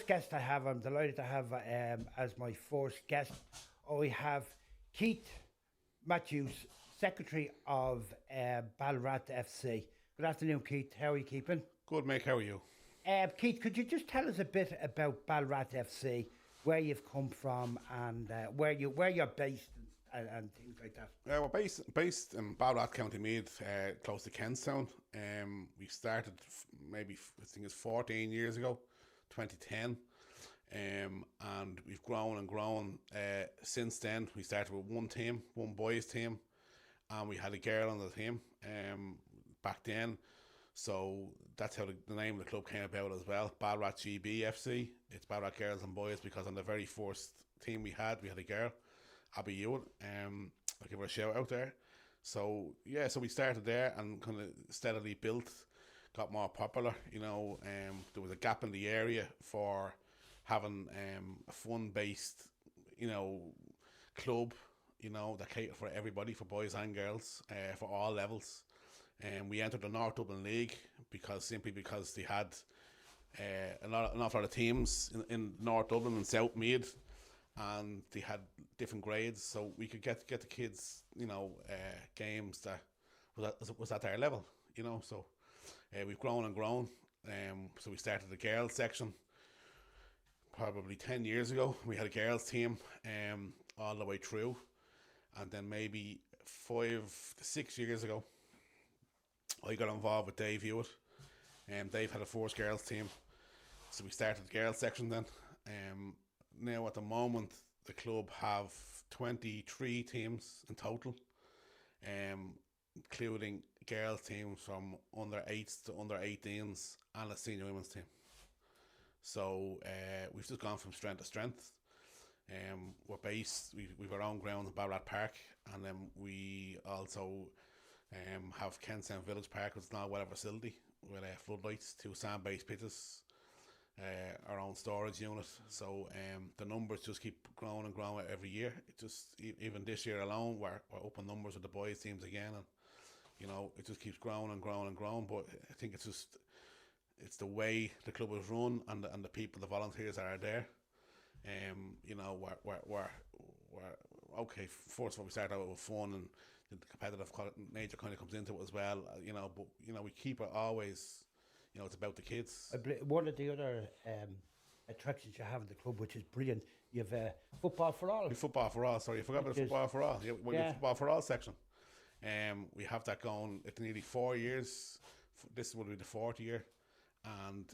first guest I have, I'm delighted to have as my first guest, I have Keith Matthews, Secretary of Balrath FC. Good afternoon, Keith. How are you keeping? Good, Mick. How are you? Keith, could you just tell us a bit about Balrath FC, where you've come from and where you're based and things like that? We're based in Balrath, County Meath, close to Kentstown. We started I think it's 14 years ago, 2010. And we've grown and grown since then. We started with one boys team, and we had a girl on the team back then. So that's how the name of the club came about as well. Balrath G FC. It's Balrath Girls and Boys because on the very first team we had a girl, Abby Ewan. I'll give her a shout out there. So yeah, so we started there and kind of steadily built, got more popular. There was a gap in the area for having a fun-based, club, that catered for everybody, for boys and girls, for all levels. We entered the North Dublin League because they had an awful lot of teams in North Dublin and South Meath, and they had different grades, so we could get the kids, games that was at their level, So we've grown and grown. So we started the girls section probably 10 years ago. We had a girls team all the way through, and then maybe 5 to 6 years ago, I got involved with Dave Hewitt. Dave had a first girls team, so we started the girls section then. Now at the moment, the club have 23 teams in total, including girls teams from under 8s to under 18s and a senior women's team. So we've just gone from strength to strength. We're based, we've our own ground in Balrath Park, and then we also have Kentstown Village Park, which is now a weather facility with floodlights, 2 sand-based pitches, our own storage unit. So the numbers just keep growing and growing every year. It just, even this year alone, we're up in numbers with the boys teams again, and it just keeps growing and growing and growing. But I think it's the way the club is run and the people, the volunteers that are there. We're okay. First of all, we start out with fun, and the competitive nature kind of comes into it as well. But we keep it always. It's about the kids. I believe one of the other attractions you have in the club, which is brilliant, you have football for all. Football for all. Sorry, you forgot about football for all. We have football for all section. We have that going. It's nearly 4 years. This will be the 4th year. And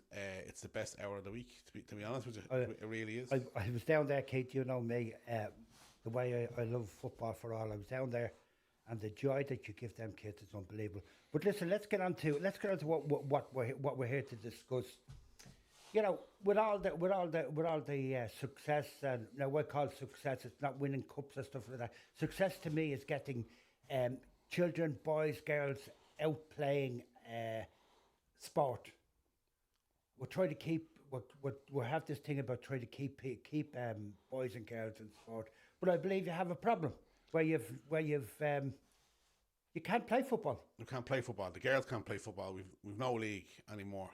it's the best hour of the week, to be honest with you. It really is. I was down there, Kate, you know me, the way I love football for all. I was down there, and the joy that you give them kids is unbelievable. But listen, let's get on to what we're here to discuss. With all the success, and now what I call success, it's not winning cups and stuff like that. Success to me is getting children, boys, girls out playing sport. We're trying to keep. We have this thing about trying to keep boys and girls in sport, but I believe you have a problem where you can't play football. You can't play football. The girls can't play football. We've no league anymore.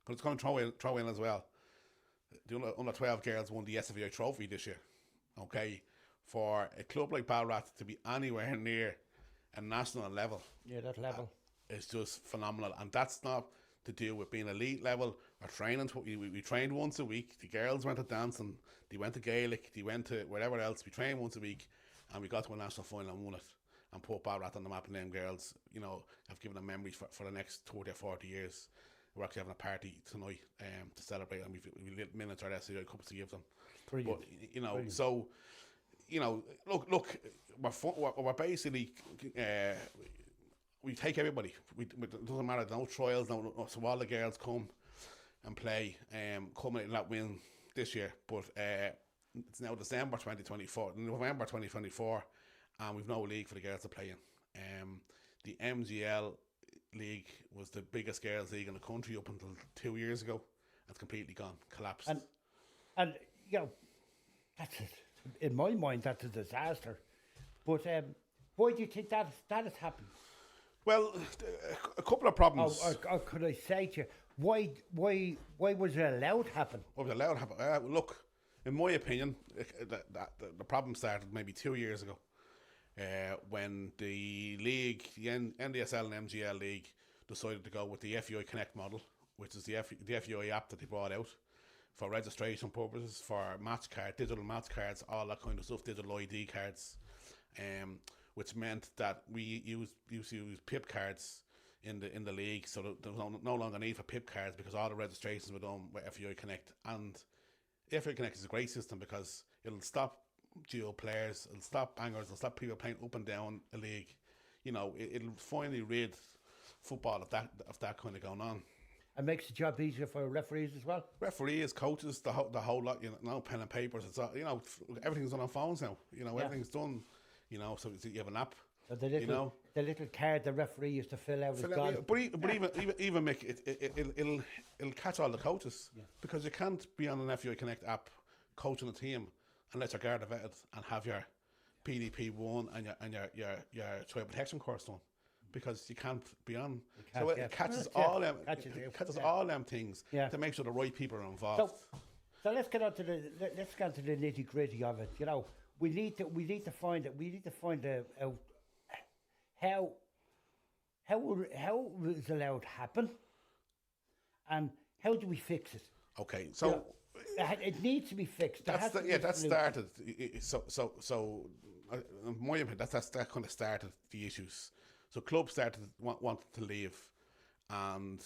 But it's going to throw in as well. The under 12 girls won the SFI trophy this year. Okay, for a club like Balrath to be anywhere near a national level, that level is just phenomenal, and that's not to do with being elite level or training. We trained once a week. The girls went to dancing, they went to Gaelic, they went to wherever else. We trained once a week, and we got to a national final and won it, and put Balrath on the map. And them girls, have given them memories for the next 30 or 40 years. We're actually having a party tonight to celebrate, and we've lit miniature SCI cups to give them. Brilliant. But Brilliant. So look, we're basically. We take everybody. It doesn't matter. No trials. No. So all the girls come and play. Culminating that win this year, but it's now December 2024, November 2024, and we've no league for the girls to play in. The MGL league was the biggest girls league in the country up until 2 years ago. It's completely gone, collapsed. And that's in my mind that's a disaster. But why do you think that has happened? Well, a couple of problems. Or could I say to you, why was it allowed to happen? What was allowed to happen? Look, in my opinion, the problem started maybe 2 years ago, when the league, the NDSL and MGL league, decided to go with the FUI Connect model, which is the FUI app that they brought out for registration purposes, for match card, digital match cards, all that kind of stuff, digital ID cards, which meant that we used to use PIP cards in the league, so there was no longer need for PIP cards because all the registrations were done with FUI Connect. And FUI Connect is a great system because it'll stop dual players, it'll stop bangers, it'll stop people playing up and down a league. You know, it'll finally rid football of that kind of going on. It makes the job easier for referees as well. Referees, coaches, the whole lot. You know, pen and papers. It's all, everything's done on phones now. Everything's done. So you have an app. So the little card the referee used to fill out is gone. But even Mick, it'll catch all the coaches, because you can't be on an FUI Connect app coaching a team unless you're guard vetted and have your PDP1 and your child protection course done, because you can't be on. So it catches all them things to make sure the right people are involved. So let's get on to the nitty gritty of it. We need to find out how it was allowed to happen, and how do we fix it? Okay, so it needs to be fixed. That started. So in my opinion, that kind of started the issues. So clubs started wanted to leave, and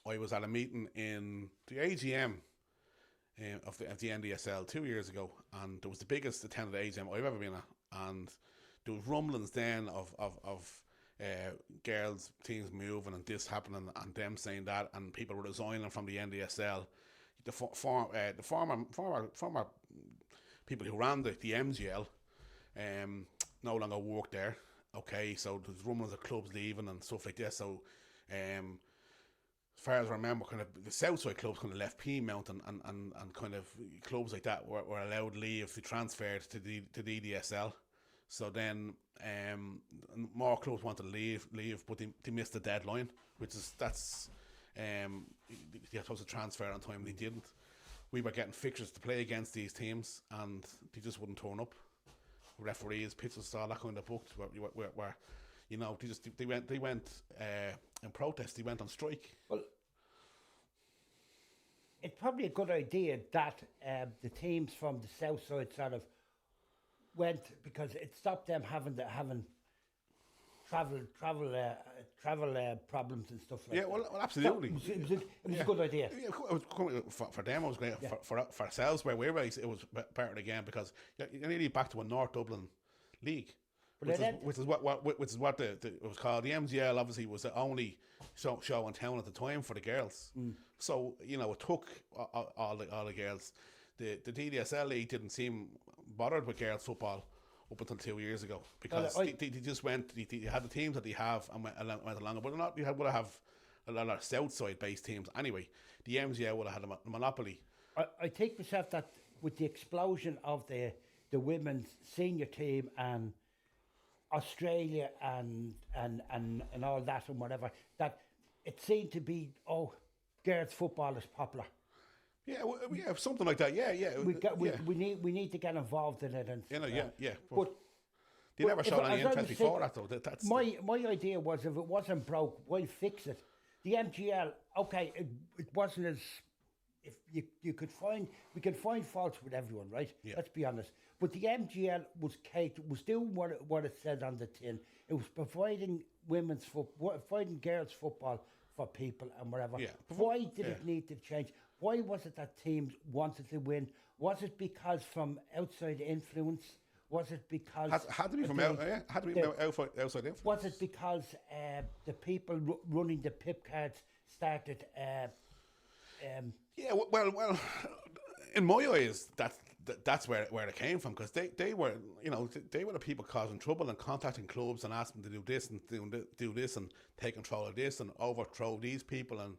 I was at a meeting in the AGM of the NDSL 2 years ago, and it was the biggest attended AGM I've ever been at, and there was rumblings then of girls teams moving and this happening and them saying that, and people were resigning from the NDSL. The former people who ran the MGL no longer work there. Okay, so there's rumors of clubs leaving and stuff like this. So as far as I remember, kind of the Southside clubs kind of left Peamount and kind of clubs like that were allowed leave to transferred to the DDSL. So then more clubs wanted to leave, but they missed the deadline, they're supposed to transfer on time. They didn't. We were getting fixtures to play against these teams, and they just wouldn't turn up. Referees, pitches, all that kind of booked. Where they went in protest. They went on strike. Well, it's probably a good idea that the teams from the south side sort of went, because it stopped them having travel problems and stuff like that. Yeah, well, absolutely. So it was a good idea. Yeah, for them, it was great. Yeah. For ourselves, where we're based, it was better again, because you're nearly back to a North Dublin league, which is what it was called. The MGL obviously was the only show in town at the time for the girls. So it took all the girls. The DDSL league didn't seem bothered with girls football up until 2 years ago, because they just went. They had the teams that they have and went along, but not. You would have a lot of Southside based teams anyway. The MGL would have had a monopoly. I think myself that with the explosion of the women's senior team and Australia and all that and whatever, that it seemed to be girls football is popular. Yeah, something like that. Yeah. We need to get involved in it, and But they never showed any interest before that, though. That's my idea was, if it wasn't broke, why fix it? The MGL, okay, it wasn't as, if we could find faults with everyone, right? Yeah. Let's be honest. But the MGL was doing what it said on the tin. It was providing providing girls football for people and whatever. Yeah. Why did it need to change? Why was it that teams wanted to win? Was it because from outside influence? Was it because had to be from outside influence? Was it because the people running the PIP cards started? Well, in my eyes, that's where it came from, because they were the people causing trouble and contacting clubs and asking them to do this and do this and take control of this and overthrow these people. And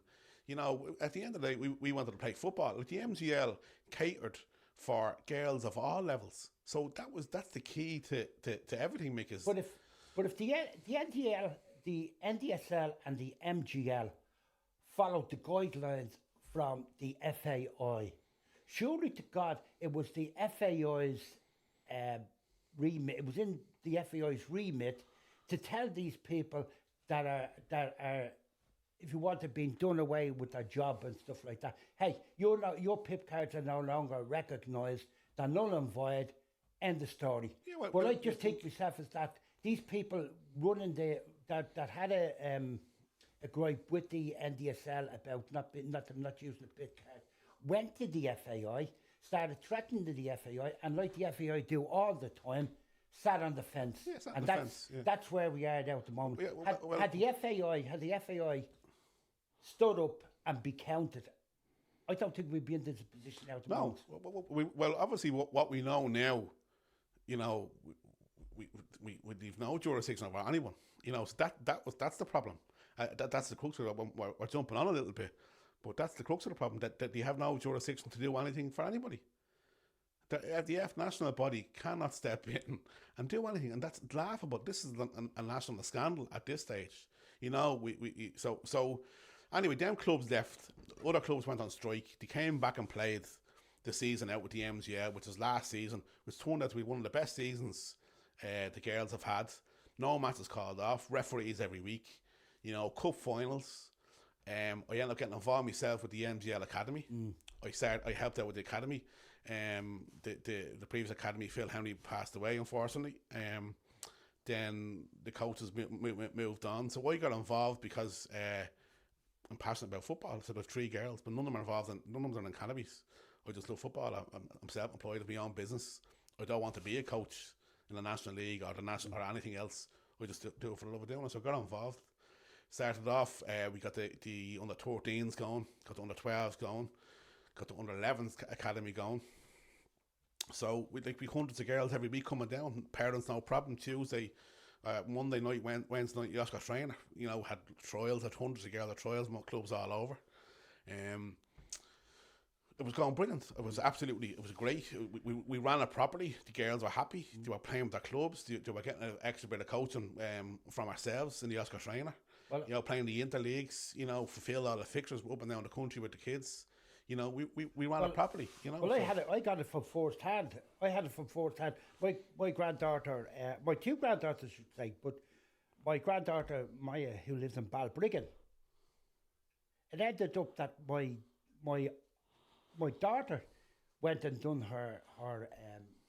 at the end of the day, we wanted to play football. Like, the MGL catered for girls of all levels, so that's the key to everything, Mick. But if the the NDSL and the MGL followed the guidelines from the FAI. Surely to God, it was the FAI's remit. It was in the FAI's remit to tell these people that are, if you want to, being done away with their job and stuff like that. Hey, your PIP cards are no longer recognised. They're null and void. End of story. Yeah, well, I just think myself is that these people running that had a gripe with the NDSL about not using the PIP card, went to the FAI, started threatening to the FAI, and like the FAI do all the time, sat on the fence. Yeah, sat on and the fence, yeah. That's where we are now at the moment. Yeah, Had the FAI stood up and be counted, I don't think we'd be in this position now at the moment. Well, obviously, what we know now, you know, we leave no jurisdiction over anyone. You know, so that's the problem. That's the crux of it. We're jumping on a little bit, but that's the crux of the problem. That you have no jurisdiction to do anything for anybody. The FDF national body cannot step in and do anything, and that's laughable. This is a national scandal at this stage. You know, so anyway, them clubs left. Other clubs went on strike. They came back and played the season out with the MGL, which was last season, which turned out to be one of the best seasons the girls have had. No matches called off. Referees every week. You know, cup finals. I ended up getting involved myself with the MGL Academy. I helped out with the academy. The previous academy, Phil Henry, passed away, unfortunately. Then the coaches moved on. So I got involved because I'm passionate about football. So there's 3 girls, but none of them are involved none of them are in academies. I just love football. I'm self-employed, of my own business. I don't want to be a coach in the National League or the national or anything else. I just do it for the love of doing it. So I got involved. Started off, we got the under 13s going, got the under 12s going, got the under 11s academy going. So we hundreds of girls every week coming down. Parents no problem. Tuesday, Monday night, Wednesday night, Oscar Trainer. You know, had trials, had hundreds of girls at trials, clubs all over. It was going brilliant. It was great. We ran it properly. The girls were happy. They were playing with their clubs. They were getting an extra bit of coaching from ourselves in the Oscar Trainer. Well, you know, playing the interleagues, you know, fulfill all the fixtures up and down the country with the kids. You know, we ran it properly, you know. Well, I got it from first hand. My granddaughter, my 2 granddaughters, should say, but my granddaughter, Maya, who lives in Balbriggan, it ended up that my daughter went and done her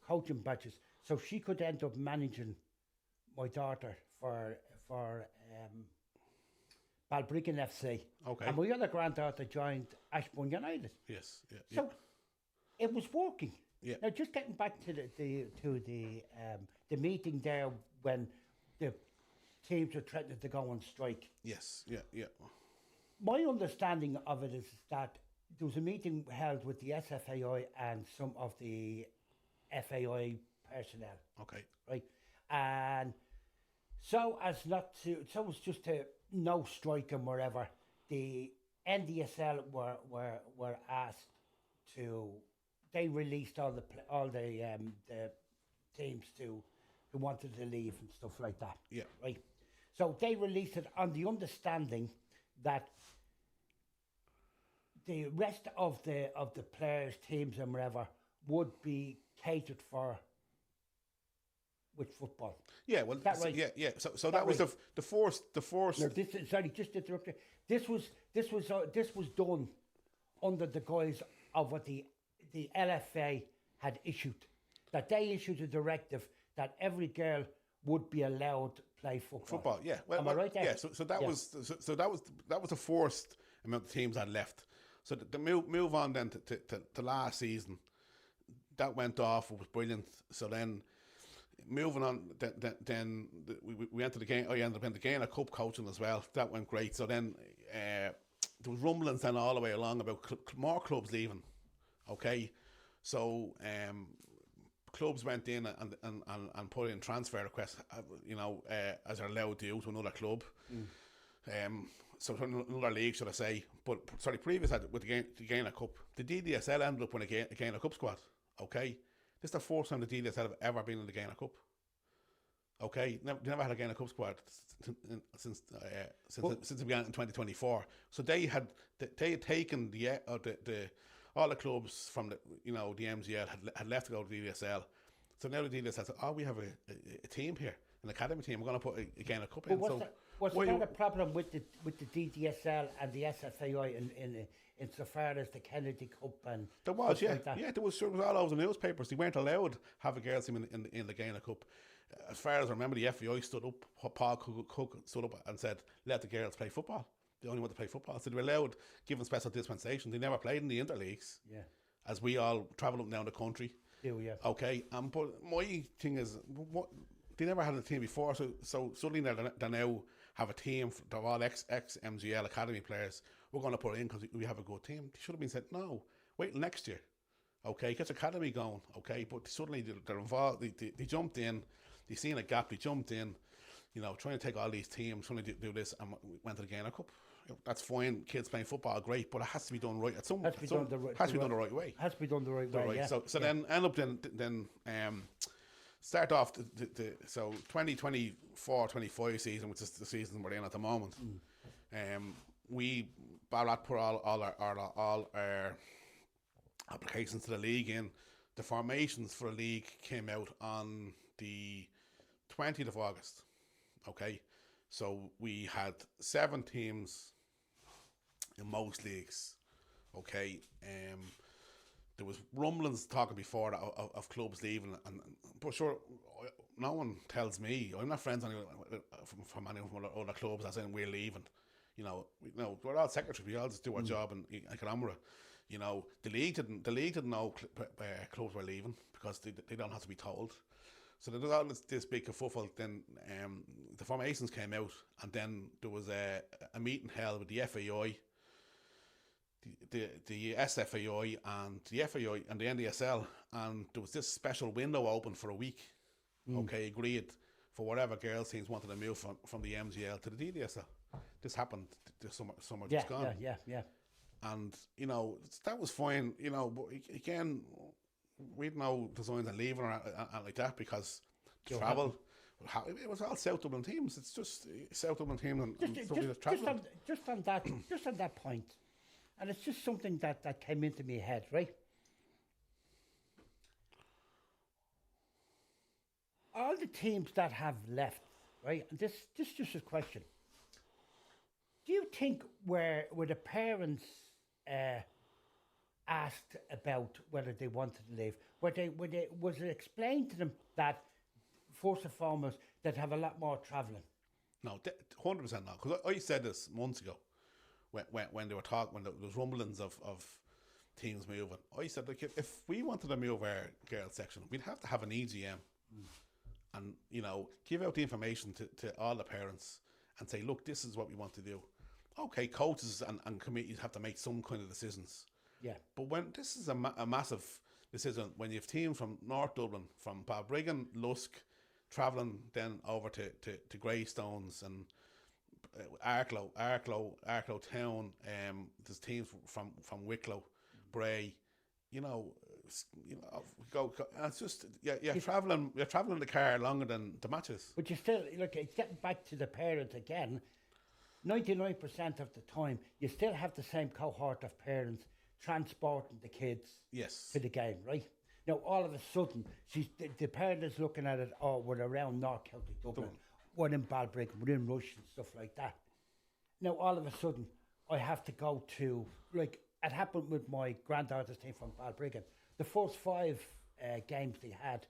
coaching badges, so she could end up managing my daughter for Balbriggan FC. Okay. And my other granddaughter joined Ashbourne United. Yes. Yeah. So it was working. Yeah. Now, just getting back to the meeting there when the teams were threatening to go on strike. Yes. Yeah. My understanding of it is that there was a meeting held with the SFAI and some of the FAI personnel. Okay. Right. And so as just to no striking wherever, the NDSL were asked to. They released all the teams who wanted to leave and stuff like that. Yeah. Right. So they released it on the understanding that the rest of the players, teams, and whatever would be catered for with football. Yeah, well, that right? Yeah. So that was right? the force. No, just interrupting. This was done under the guise of what the LFA had issued. That they issued a directive that every girl would be allowed to play football. Yeah. Am I right there? Yeah. So that was the forced amount of teams that left. So the move on then to last season, that went off. It was brilliant. So then moving on, then we entered the game. I ended up in the Gaina Cup coaching as well. That went great. So then there was rumblings then all the way along about more clubs leaving. Okay, so clubs went in and put in transfer requests. As they're allowed to do to another club. So another league, should I say? But sorry, previous with the Gaina Cup, the DDSL ended up with a Gaina Cup squad. Okay, this is the first time the DDSL have ever been in the Gaina Cup. Okay, they never had a Gaelic Cup squad since it began in 2024. So they had taken the all the clubs from the MGL had left to go to the DSL. So now the DSL said, "Oh, we have a team here, an academy team. We're going to put a Gaelic Cup in." Was there a problem with the DDSL and the SFAI in insofar as the Kennedy Cup and there was, like that? Yeah, there was all over the newspapers. They weren't allowed to have a girls team in the Gaelic Cup. As far as I remember, the FAI stood up, Paul Cook stood up and said, "Let the girls play football. They only want to play football." So they were allowed, given special dispensation. They never played in the interleagues. Yeah. As we all travel up and down the country. Yeah. Okay, but my thing is, they never had a team before, so suddenly they now have a team. They're all ex-MGL academy players. We're going to put it in because we have a good team. They should have been said, no, wait till next year. Okay, get the academy going. Okay, but suddenly they're involved. They jumped in. They seen a gap. They jumped in. Trying to take all these teams, trying to do this, and went to the Gaelic Cup. That's fine. Kids playing football, great, but it has to be done right. Has to be done the right way. Has to be done the right way. Yeah. So then end up then start off so 2024-25 season, which is the season we're in at the moment. We Balrath put all our applications to the league in. The formations for the league came out on the 20th of August. Okay, so we had 7 teams in most leagues. Okay, there was rumblings talking before of clubs leaving, but sure, no one tells me. I'm not friends from any of other clubs as in we're leaving. We're all secretaries. We all just do our job and get on with it. The league didn't know clubs were leaving because they don't have to be told. So there was all this big kerfuffle. Then the formations came out, and then there was a meeting held with the FAI, the SFAI, and the FAI and the NDSL, and there was this special window open for a week. Okay, agreed for whatever girls teams wanted to move from the MGL to the DDSL. This happened this summer just gone. Yeah. And that was fine. But again, we'd no designs on leaving or like that because travel. It was all South Dublin teams. It's just South Dublin teams and somebody that's travelling. Just on that point, and it's just something that came into my head, right? All the teams that have left, right? And this just a question. Do you think were the parents asked about whether they wanted to leave? Was it explained to them that first and foremost they'd have a lot more travelling? No, 100% not. Because I said this months ago when they were talking, when there was rumblings of teams moving. I said, like, if we wanted to move our girls section, we'd have to have an EGM and give out the information to all the parents and say, look, this is what we want to do. Okay, coaches and committees have to make some kind of decisions. Yeah. But when this is a massive decision, when you have teams from North Dublin, from Balbriggan, Lusk, travelling then over to Greystones and Arklow Town, there's teams from Wicklow, Bray, go, and it's just you're travelling the car longer than the matches. But you still look, getting back to the parents again. 99% of the time, you still have the same cohort of parents transporting the kids to the game, right? Now, all of a sudden, the parent is looking at it, we're around North County Dublin, we're in Balbriggan, we're in Rush and stuff like that. Now, all of a sudden, I have to go to, like, it happened with my granddaughter's team from Balbriggan. The first 5 games they had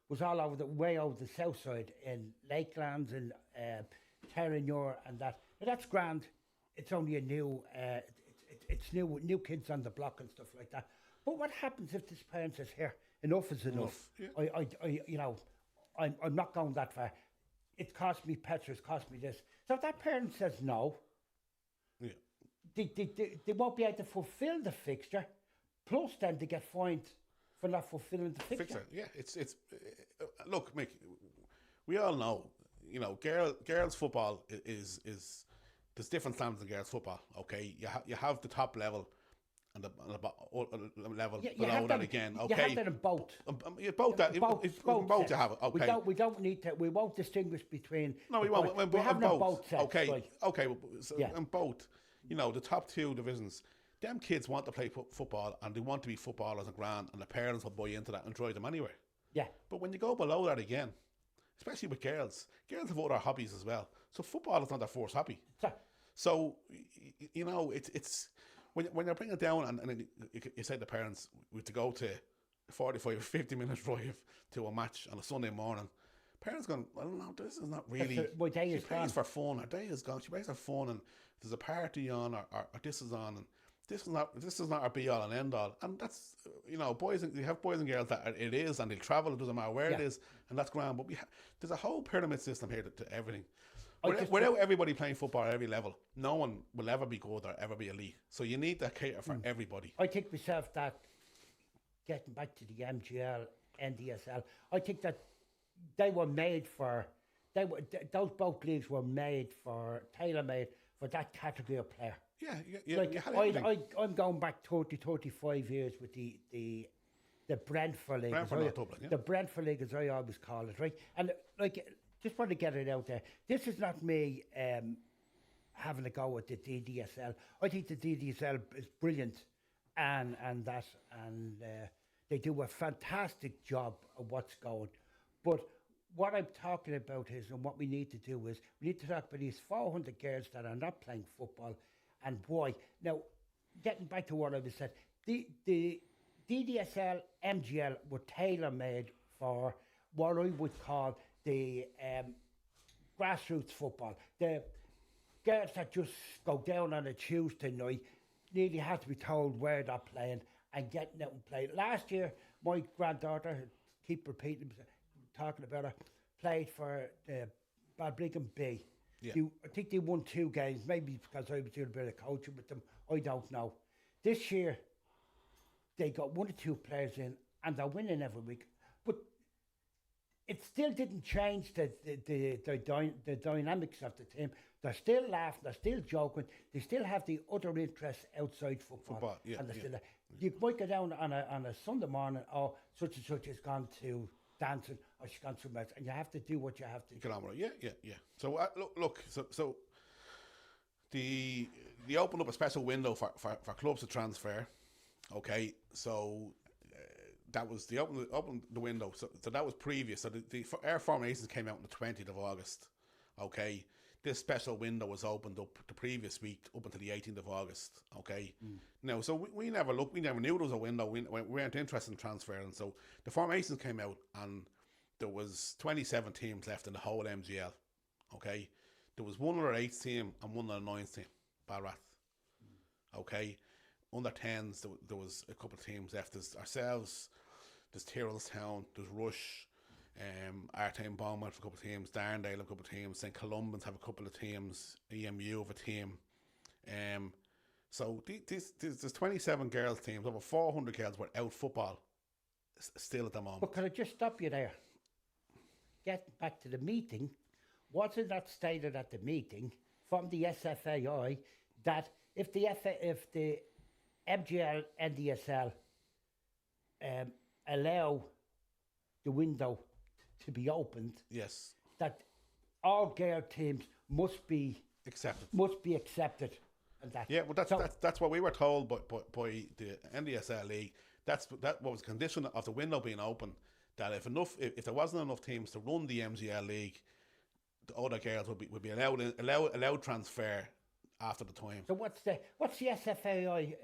was all over way over the south side in Lakelands and Terranure and that. Now, that's grand. It's only a new, it's new kids on the block and stuff like that. But what happens if this parent says, "Here, enough is enough. Yeah. I'm not going that far. It cost me petrol. It cost me this." So if that parent says no, they won't be able to fulfil the fixture. Plus, then they get fined for not fulfilling the fixture. Yeah, it's look, Mick. We all know, girls football is there's different standards in girls football. Okay, you have the top level, level You below have that them, again. You Okay, have that in both. both that. Both sets. you have it. Okay. We don't need to. We won't distinguish between. No, we the won't. boys. We have them in both sets. Okay, right. okay. Well, so Yeah. in both, the top two divisions, them kids want to play football and they want to be footballers and grand, and the parents will buy into that and drive them anywhere. Yeah. But when you go below that again, especially with girls have other hobbies as well. So football is not their first hobby. So it's when you're bringing it down and then you say to the parents, we have to go to 45 or 50 minutes drive to a match on a Sunday morning. Parents going, well, no, this is not really. My day she is plays gone. for fun. Her day is gone. She plays for fun, and there's a party on, or this is on, and this is not our be all and end all. And that's boys. You have boys and girls that it is, and they'll travel. It doesn't matter where it is, and that's grand. But there's a whole pyramid system here to everything. Without everybody playing football at every level, no one will ever be good or ever be elite. So you need to cater for everybody. I think myself that getting back to the MGL, NDSL, I think that they were made for. Those both leagues were made for tailor-made for that category of player. Yeah. Like you had everything. I'm going back 30, 35 years with the Brentford League. Dublin, yeah. The Brentford League, as I always call it, right? And like, just want to get it out there. This is not me having a go at the DDSL. I think the DDSL is brilliant, and they do a fantastic job of what's going. But what I'm talking about is, and what we need to do is, we need to talk about these 400 girls that are not playing football, and boy, now, getting back to what I was saying, the DDSL, MGL were tailor-made for what I would call the grassroots football. The girls that just go down on a Tuesday night nearly have to be told where they're playing and getting out and playing. Last year, my granddaughter, keep repeating, talking about her, played for the Balrath B. Yeah. I think they won 2 games, maybe because I was doing a bit of coaching with them. I don't know. This year, they got 1 or 2 players in, and they're winning every week. But it still didn't change the dynamics of the team. They're still laughing, they're still joking, they still have the other interests outside football. Yeah, and still, you might go down on a Sunday morning, or such and such has gone to dancing, or she's gone somewhere else, and you have to do what you have to do. Yeah. So look. So they opened up a special window for clubs to transfer. Okay, so that was the open the window. So that was previous. So our formations came out on the 20th of August. Okay, this special window was opened up the previous week up until the 18th of August. Okay, now so we never looked. We never knew there was a window. We weren't interested in transferring. So the formations came out, and there was 27 teams left in the whole MGL. Okay, there was one under 8th team and one under 9th team, Balrath. Okay. Under 10s, there was a couple of teams left. There's ourselves, there's Tyrrellstown, there's Rush, Artane Beaumont have a couple of teams, Darndale have a couple of teams, St. Columban's have a couple of teams, EMU have a team. So there's 27 girls teams, over 400 girls without football still at the moment. But can I just stop you there? Get back to the meeting. Wasn't that stated at the meeting from the SFAI that if the MGL, NDSL allow the window to be opened, yes, that all girl teams must be accepted, and that. Yeah, well, that's what we were told by the NDSL league. That was the condition of the window being open. That if there wasn't enough teams to run the MGL league, the other girls would be allowed transfer after the time. So what's the SFAI?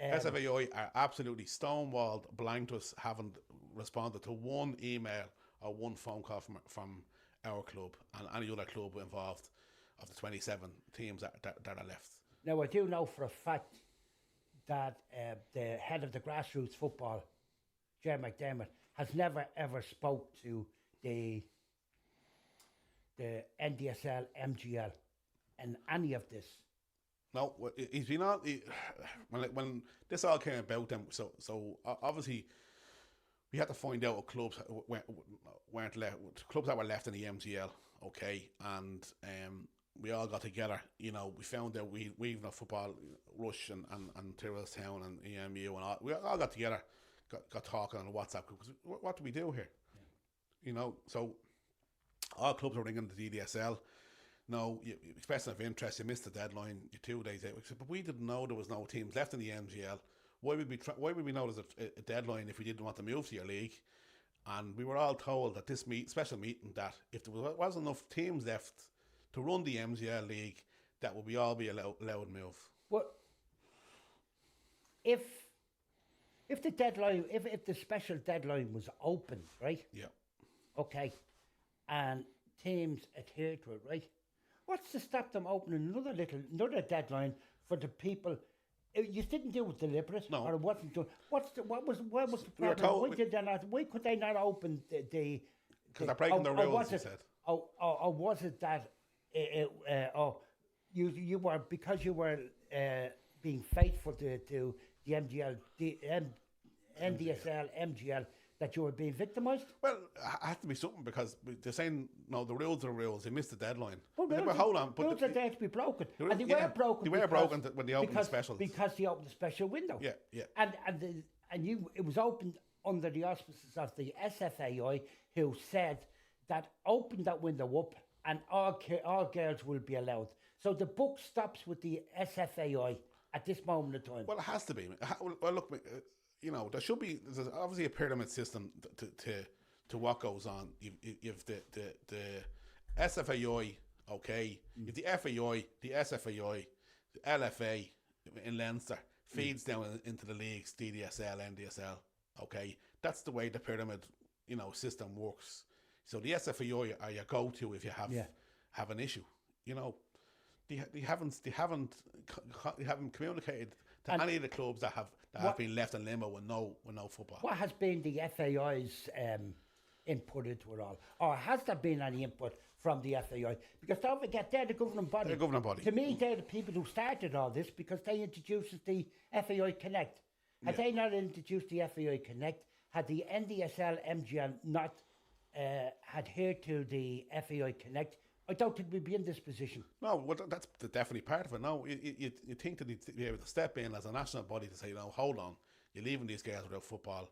SFAI are absolutely stonewalled, blank to us, haven't responded to one email or one phone call from our club and any other club involved of the 27 teams that are left. Now I do know for a fact that the head of the grassroots football, Jerry McDermott, has never ever spoke to the NDSL, MGL, and any of this. No, he's been on. When this all came about, then so obviously we had to find out what clubs weren't left, clubs that were left in the MGL. Okay, and we all got together. You know, we found that we've no football, Rush and Tyrrellstown and EMU and all. We all got together, got talking on a WhatsApp group. Because what do we do here? You know, so all clubs are ringing the DDSL. No, you expressing of interest. You missed the deadline. You're 2 days out. But we didn't know there was no teams left in the MGL. Why would we know there's a deadline if we didn't want to move to your league? And we were all told at this special meeting that if there wasn't enough teams left to run the MGL league, that would all be allowed to move. Well, if the deadline, if the special deadline was open, right? Yeah. Okay, and teams adhere to it, right? What's to stop them opening another deadline for the people? You didn't do it deliberate, no, or it wasn't done. What was the problem? We were told why could they not open the? Because they're breaking the rules. He said. Or was it that? You were, because you were being faithful to the MGL, NDSL, MGL, that you were being victimised? Well, it had to be something, because they're saying, no, the rules are rules. They missed the dedeadline. Well, hold on. But rules are there to be broken. And they were broken. They were broken when they opened the specials. Because they opened the special window. Yeah. It was opened under the auspices of the SFAI, who said that open that window up and all girls will be allowed. So the book stops with the SFAI at this moment of time. Well, it has to be. Well, look, you know, there's obviously a pyramid system to what goes on. You've the SFAI, okay. You've the FAI, the SFAI, the LFA in Leinster feeds down into the leagues, DDSL, NDSL, okay. That's the way the pyramid, you know, system works. So the SFAI are your go-to if you have an issue. You know, they haven't communicated to any of the clubs that have been left in limbo with no football. What has been the FAI's input into it all, or has there been any input from the FAI? Because don't forget, they're the governing body. They're the governing body. To me, they're the people who started all this, because they introduced the FAI Connect. Had they not introduced the FAI Connect, had the NDSL MGL not adhered to the FAI Connect, I don't think we'd be in this position. No, well, that's definitely part of it. No, you think that they'd be able to step in as a national body to say, no, hold on, you're leaving these guys without football,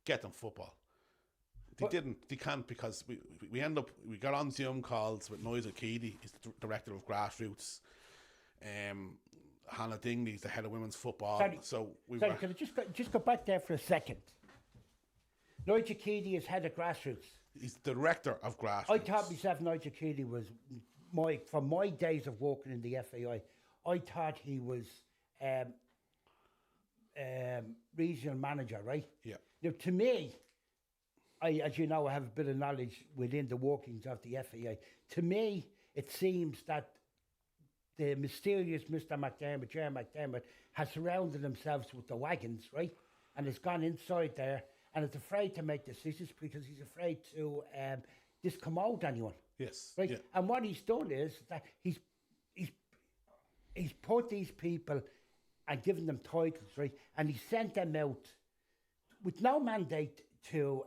get them football. They can't, because we got on Zoom calls with Nigel Keady, he's the director of Grassroots. Hannah Dingley's the head of women's football. Can I just go back there for a second? Nigel Keady is head of Grassroots. He's the director of Grassroots. I thought myself Nigel Keady was from my days of working in the FAI, I thought he was regional manager, right? Yeah. Now, to me, as you know, I have a bit of knowledge within the workings of the FAI. To me, it seems that the mysterious Mr. McDermott, Jerry McDermott, has surrounded themselves with the wagons, right? And has gone inside there and is afraid to make decisions because he's afraid to discommode anyone. Yes. Right? Yeah. And what he's done is that he's put these people and given them titles, right? And he sent them out with no mandate to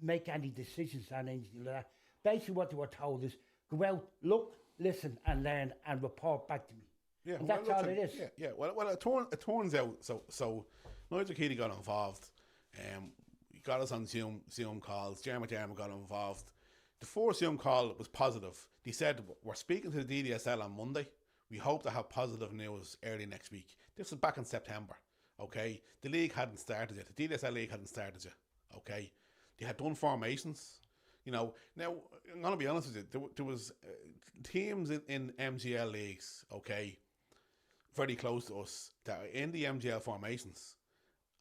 make any decisions on anything like that. Basically what they were told is, go out, look, listen and learn and report back to me. Yeah, and that's all it is. Yeah. Well, it turns out, so Nigel Keady got involved. He got us on Zoom calls. Jeremy got involved. The first Zoom call was positive. They said, we're speaking to the DDSL on Monday. We hope to have positive news early next week. This was back in September, okay? The league hadn't started yet. The DDSL league hadn't started yet, okay? They had done formations. You know, now, I'm going to be honest with you, there was teams in MGL leagues, okay, very close to us, that are in the MGL formations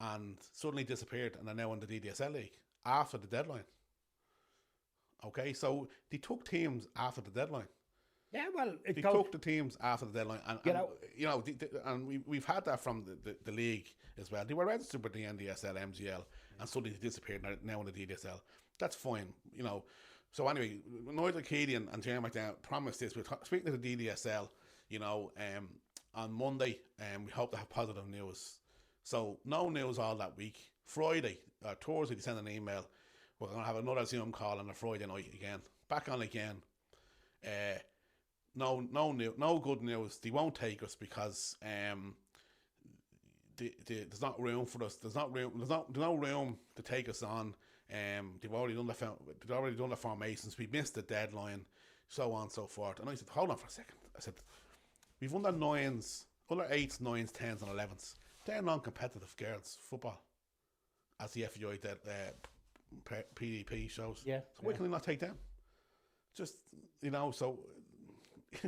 and suddenly disappeared and are now in the DDSL league after the deadline. Okay, so they took teams after the deadline. Yeah, well, they took the teams after the deadline, and we've had that from the league as well. They were registered with the NDSL, MGL, and suddenly they disappeared. Now in the DDSL, that's fine, you know. So anyway, Nigel Keady and Jeremy McDowell promised this. We're speaking to the DDSL, you know, on Monday, and we hope to have positive news. So no news all that week. Friday, Thursday, they sent an email. We're going to have another Zoom call on a Friday night again. Back on again. no good news. They won't take us because there's not room for us. There's no room to take us on. They've already done the formations. We missed the deadline, so on and so forth. And I said, hold on for a second. I said, we've won the 9s, other 8s, 9s, 10s, and 11s. They're non-competitive girls football, as the FEI PDP shows. Yeah. So why can they not take them? Just so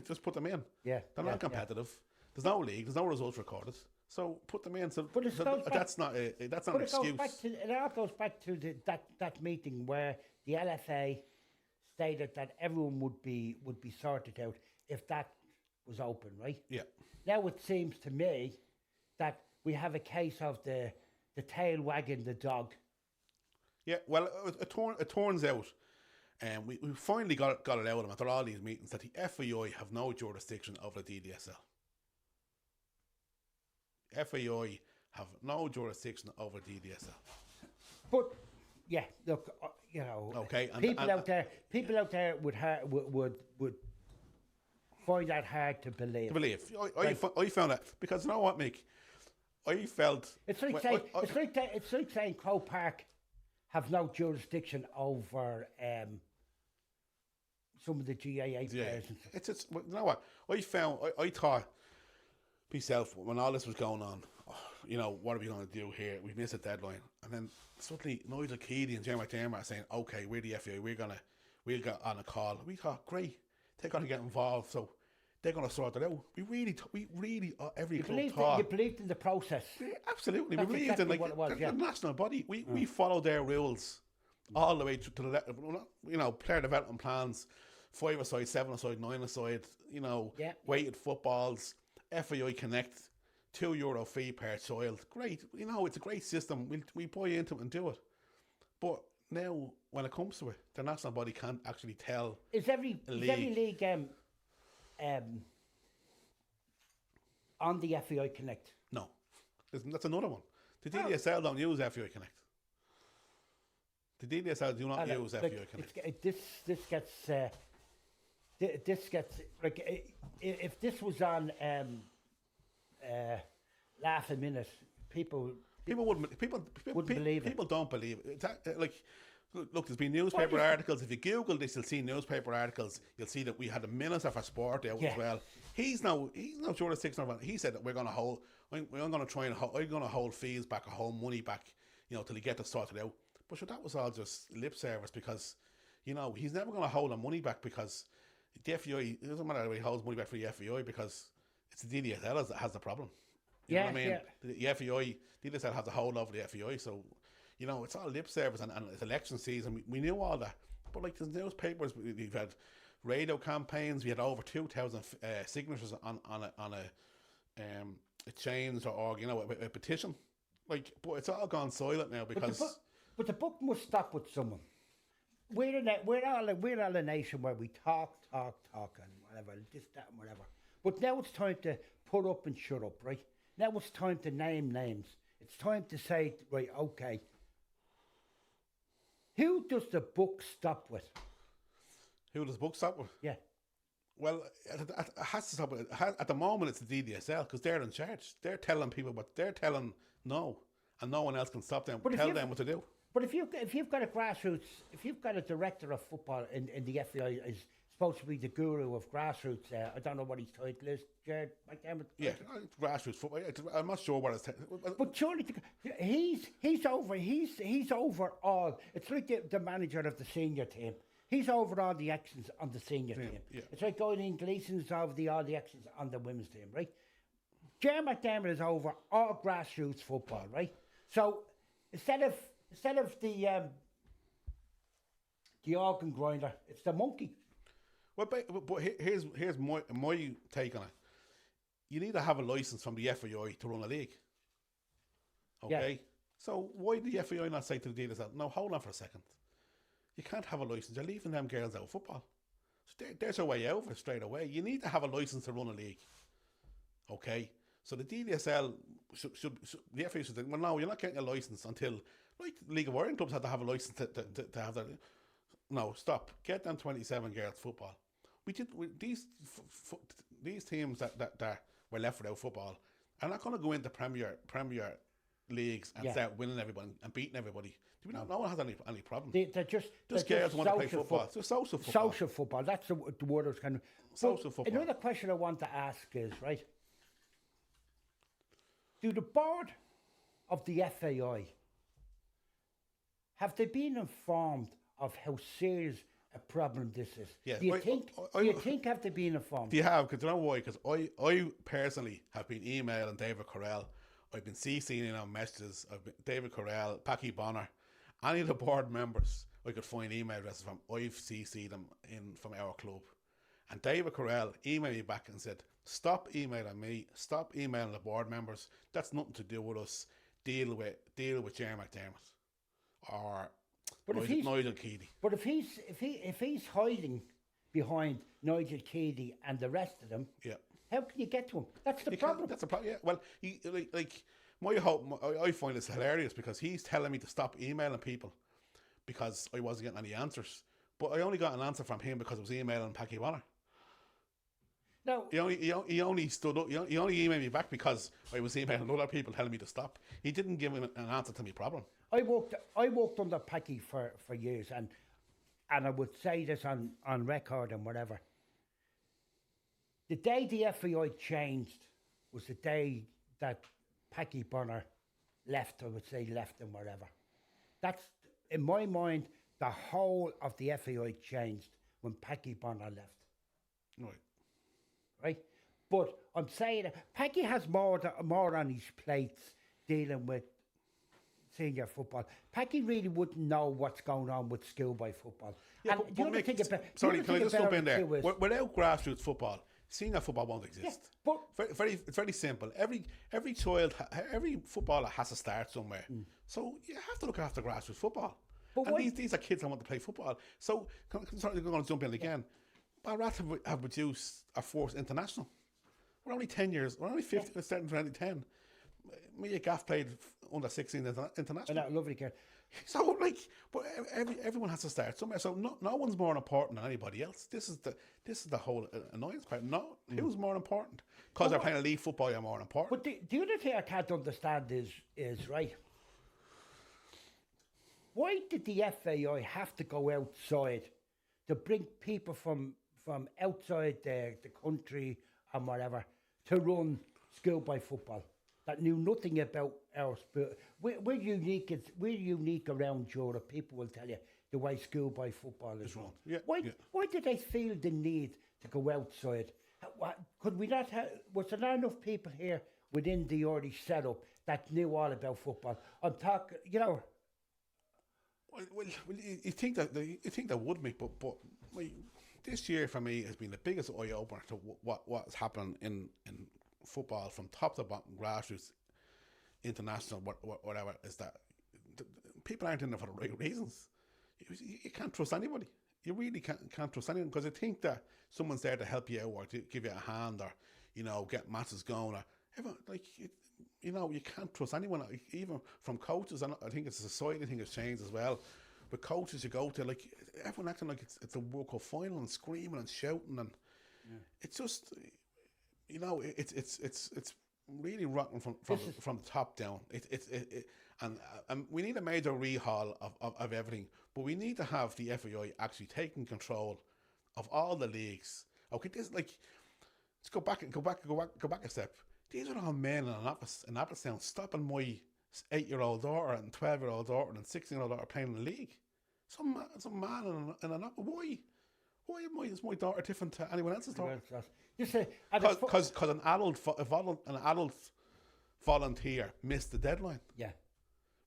just put them in. Yeah. They're not competitive. There's no league. There's no results recorded. So put them in. So, but that's not an excuse. It all goes back to that meeting where the LFA stated that everyone would be sorted out if that was open, right? Yeah. Now it seems to me that we have a case of the tail wagging the dog. Yeah. Well, it turns out, and we finally got it out of them after all these meetings that the FEI have no jurisdiction over the DDSL. FAI have no jurisdiction over DDSL. But yeah, look, okay, people out there would find that hard to believe. I found that because you know what, Mick, I felt it's like saying Croke Park have no jurisdiction over some of the GAA players. It's you know what I thought myself when all this was going on, what are we going to do here? We missed a deadline, and then suddenly Nigel Keady and Jeremy McDermott are saying, "Okay, we're the FA. We'll get on a call." We thought, great, they're going to get involved, so they're going to sort it out. We really, every club thought. You believed in the process. Yeah, absolutely, That's we believed exactly in what it was, the national body. We followed their rules all the way to the player development plans, 5-a-side, 7-a-side, 9-a-side. Weighted footballs. FAI Connect, €2 fee per child. Great, it's a great system. We buy into it and do it. But now, when it comes to it, the national body can't actually tell. Is every league on the FAI Connect? No, that's another one. The DDSL don't use FAI Connect. The DDSL do not use FAI Connect. This gets like if this was on Laugh a Minute, people wouldn't believe it. People don't believe it. Look, there's been newspaper articles. If you Google this, you'll see newspaper articles. You'll see that we had a Minister for Sport out as well. He's no jurisdiction over it. He said that we're going to hold. I'm going to hold fees back or hold money back, till he get this sorted out. But sure, that was all just lip service because, he's never going to hold the money back because the FEI, it doesn't matter if he holds money back for the FEI because it's the DDSL that has the problem. You know what I mean? Yeah. The FEI, DDSL has a hold over the FEI, so, it's all lip service and it's election season. We knew all that. But like there's newspapers, we've had radio campaigns, we had over 2,000 signatures on a change or a petition. But it's all gone silent now because. But the book must stop with someone. We're all a nation where we talk and whatever, this, that, and whatever. But now it's time to put up and shut up, right? Now it's time to name names. It's time to say, right, okay. Who does the book stop with? Who does the book stop with? Yeah. Well, it has to stop with. At the moment, it's the DDSL because they're in charge. They're telling people what they're telling no, and no one else can stop them. Tell them what to do. But if you've got a grassroots, if you've got a director of football in the FEI is supposed to be the guru of grassroots, I don't know what his title is, Jared McDermott. Yeah, grassroots football. I'm not sure what it's. But surely he's over all. It's like the manager of the senior team. He's over all the actions on the senior team. Yeah. It's like Gordon Gleason's over all the actions on the women's team, right? Jared McDermott is over all grassroots football, right? So instead of the organ grinder, it's the monkey. Well, but here's my take on it. You need to have a license from the FAI to run a league. Okay? Yeah. So why did the FAI not say to the DDSL, no, hold on for a second. You can't have a license. You're leaving them girls out of football. So there's a way over straight away. You need to have a license to run a league. Okay? So the DDSL should the FAI should say, well, no, you're not getting a license until, like League of Ireland clubs had to have a license to have that. No, stop. Get them 27 girls football. these teams that were left without football are not going to go into Premier leagues and start winning everybody and beating everybody. No one has any problem. They're just girls want to play football. It's social football. Social football. That's the word I was kind of. Social football. Another question I want to ask is, right, do the board of the FAI, have they been informed of how serious a problem this is? Yeah. Do you think have they been informed? Do you have? Because you know why? Because I personally have been emailing David Correll. I've been CCing in on messages. David Correll, Packy Bonner, any of the board members I could find email addresses from. I've CC'd them in from our club. And David Correll emailed me back and said, "Stop emailing me. Stop emailing the board members. That's nothing to do with us. Deal with Jerry McDermott or Nigel Keady." But if he's hiding behind Nigel Keady and the rest of them, how can you get to him? That's the problem. That's the problem. Yeah. Well, I find this hilarious because he's telling me to stop emailing people because I wasn't getting any answers. But I only got an answer from him because I was emailing Packy Bonner. No, he only stood up. He only emailed me back because I was emailing other people telling me to stop. He didn't give him an answer to my problem. I worked under Packy for years, and I would say this on record and whatever. The day the FAI changed was the day that Packy Bonner left. I would say left and whatever. That's in my mind. The whole of the FAI changed when Packy Bonner left. Right. But I'm saying that Packy has more on his plates dealing with senior football. Packy really wouldn't know what's going on with schoolboy football. Yeah, can I just jump in there? Without grassroots football, senior football won't exist. Yeah, but it's very simple. Every child, every footballer has to start somewhere. So you have to look after grassroots football. But and these are kids that want to play football. So I'm going to jump in again. Balrath have produced our first international. We're only 10 years. We're only 15. We're starting 2010. Me and Gaff played under 16 international. And that lovely kid. So but everyone has to start somewhere. So no one's more important than anybody else. This is the whole annoyance part. No, who's more important? Because they're playing elite football, you're more important. But the other thing I can't understand is right. Why did the FAI have to go outside to bring people from outside the country and whatever to run schoolboy football that knew nothing about our sport? We're unique. We're unique around Europe. People will tell you the way schoolboy football is run. Yeah, why did they feel the need to go outside? Could we not have? Was there not enough people here within the already setup that knew all about football? I'm talking, Well, you think that would be, but this year for me has been the biggest eye opener to what's happening in football from top to bottom, grassroots, international, whatever. Is that people aren't in there for the right reasons. You can't trust anybody. You really can't trust anyone because I think that someone's there to help you out or to give you a hand or get matches going or everyone, you can't trust anyone, even from coaches. And I think it's a society thing has changed as well. But coaches you go to, everyone acting like it's a World Cup final and screaming and shouting, and it's just, it's really rotten from the top down. And we need a major rehaul of everything. But we need to have the FAI actually taking control of all the leagues. Okay, let's go back a step. These are all men in Applestown stopping my 8-year-old daughter and 12-year-old daughter and 16-year-old daughter playing in the league. Some man in an apple. Why is my daughter different to anyone else's daughter? Because an adult volunteer missed the deadline. Yeah.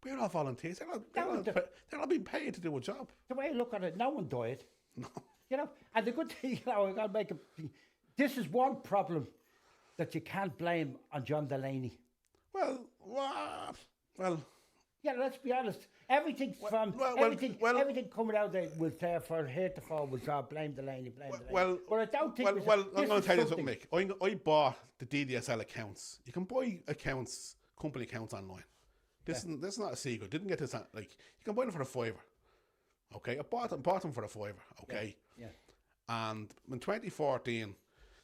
We're all volunteers. They're not being paid to do a job. The way I look at it, no one died. No. And the good thing, I got to make a. This is one problem that you can't blame on John Delaney. Well. Yeah, let's be honest. Everything everything coming out there was there for here to fall was blame Delaney. Well, but I don't think. Well, I'm going to tell you something, Mick. I bought the DDSL accounts. You can buy company accounts online. This is not a secret. Didn't get this. You can buy them for a £5. Okay, I bought them for a £5. Okay. Yeah. And in 2014,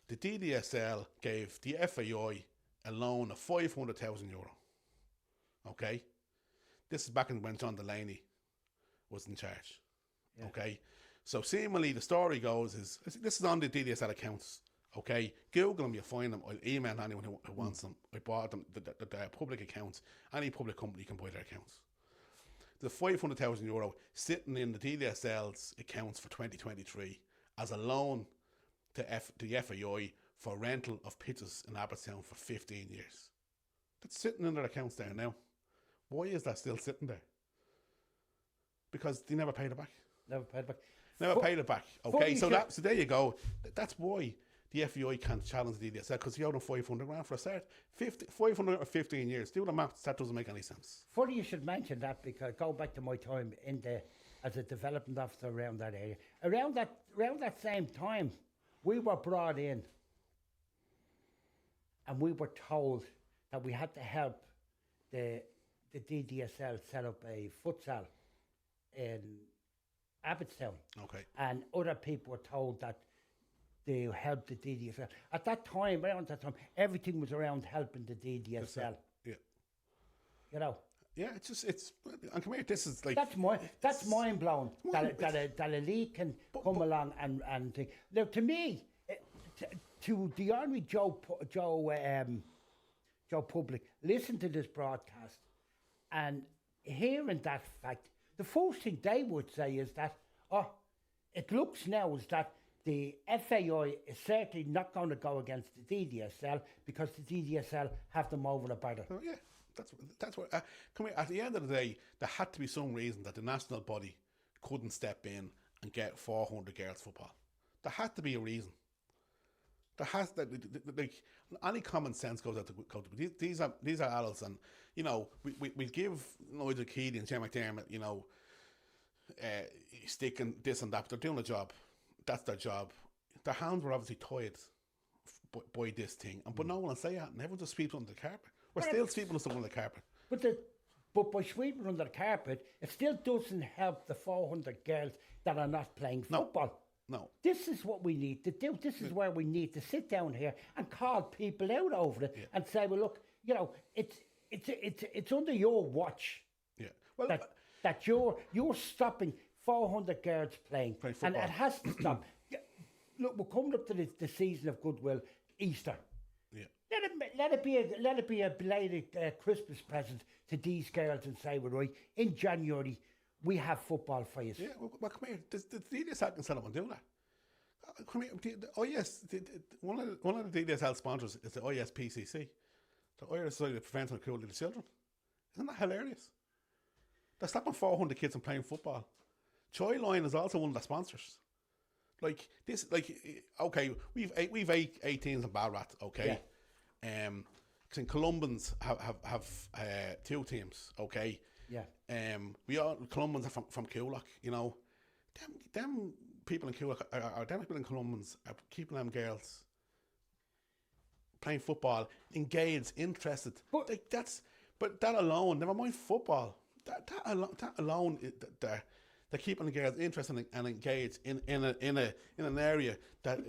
the DDSL gave the FAI a loan of €500,000. Okay? This is back when John Delaney was in charge. Yeah. Okay? So seemingly the story goes is, this is on the DDSL accounts. Okay? Google them, you'll find them. I'll email anyone who wants them. I bought them, the public accounts. Any public company can buy their accounts. The €500,000 sitting in the DDSL's accounts for 2023 as a loan to the FAI for rental of pitches in Abbottstown for 15 years. That's sitting in their accounts there now. Why is that still sitting there? Because they never paid it back. Never paid it back. Paid it back. Okay, so there you go. That's why the FAI can't challenge the DDSL, because he owed them $500,000 for a start. 500 or 15 years. Do the maths. That doesn't make any sense. Funny you should mention that, because go back to my time as a development officer around that area. Around that same time, we were brought in, and we were told that we had to help the DDSL set up a futsal in Abbottstown. Okay. And other people were told that they helped the DDSL. At that time, around that time, everything was around helping the DDSL. Yeah. You know? Yeah, and come here, this is like... That's mind blowing that a league can come along and think. Now, to me, to the Honorary Joe Public, listen to this broadcast and hearing that fact, the first thing they would say is that, it looks now as that the FAI is certainly not going to go against the DDSL because the DDSL have them over the border. Oh, yeah, that's what. Come here. At the end of the day, there had to be some reason that the national body couldn't step in and get 400 girls football. There had to be a reason. There has to, like, any common sense goes out the coach. These are adults, and you know we give Nigel Keady and Jim McDermott, you know, sticking this and that. But they're doing a job. That's their job. Their hands were obviously tied by this thing, but no one will say that. And everyone just sweeps under the carpet. We're still sweeping stuff under the carpet. But by sweeping under the carpet, it still doesn't help the 400 girls that are not playing football. No. This is what we need to do. This is where we need to sit down here and call people out over it and say, well, look, you know, it's under your watch. Yeah. Well, that you're stopping 400 girls playing and it has to stop. Look, we're coming up to the season of goodwill, Easter. Yeah. Let it be a belated Christmas present to these girls and say, well, right, in January we have football for you. Yeah, well, come here. The DDSL can set up and do that. Come here. One of the DDSL sponsors is the ISPCC, the Irish Society of Prevention of Cruelty to Children. Isn't that hilarious? They're stopping 400 kids from playing football. Childline is also one of the sponsors. Like this, okay, we've 8 teams in Balrath, okay. Yeah. Because Columbans have 2 teams, okay. Yeah. Columbans are from Coolock, you know. Them people in Coolock are them people in Columbans are keeping them girls playing football, engaged, interested. But that alone, never mind football. That alone, they're keeping the girls interested and engaged in an area that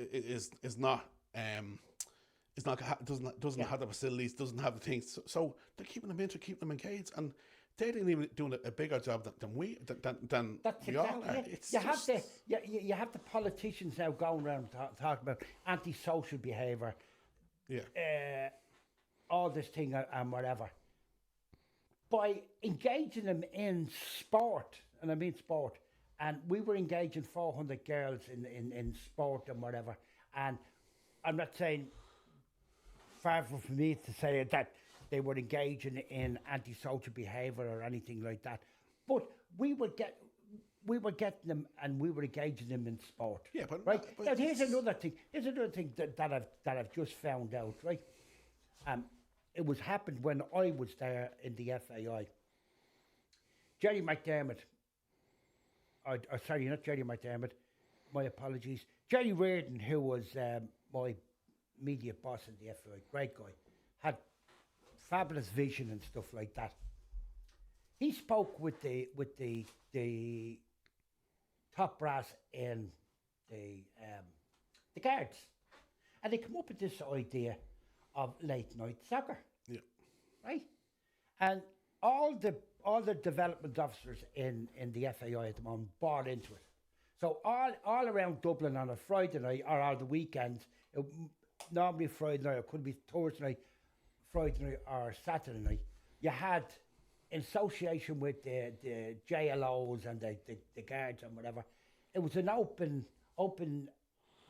doesn't have the facilities, doesn't have the things. So they're keeping them interested, keeping them engaged, and they didn't even doing a bigger job than we all are. You have the politicians now going around talking about antisocial behaviour. Yeah. All this thing and whatever. By engaging them in sport, and I mean sport, and we were engaging 400 girls in sport and whatever, and I'm not saying, far from me to say that they were engaging in antisocial behaviour or anything like that, but we were getting them and we were engaging them in sport. Yeah, but right. Now, here's another thing that I've just found out. Right, it was happened when I was there in the FAI. Jerry McDermott. Sorry, not Jerry McDermott. My apologies. Jerry Reardon, who was my media boss in the FAI, great guy, had fabulous vision and stuff like that. He spoke with the top brass in the guards, and they come up with this idea of late night soccer, right? And all the development officers in the FAI at the moment bought into it. So all around Dublin on a Friday night or on the weekend, normally Friday night, or could be Thursday night, Friday night or Saturday night, you had, in association with the JLOs and the guards and whatever, it was an open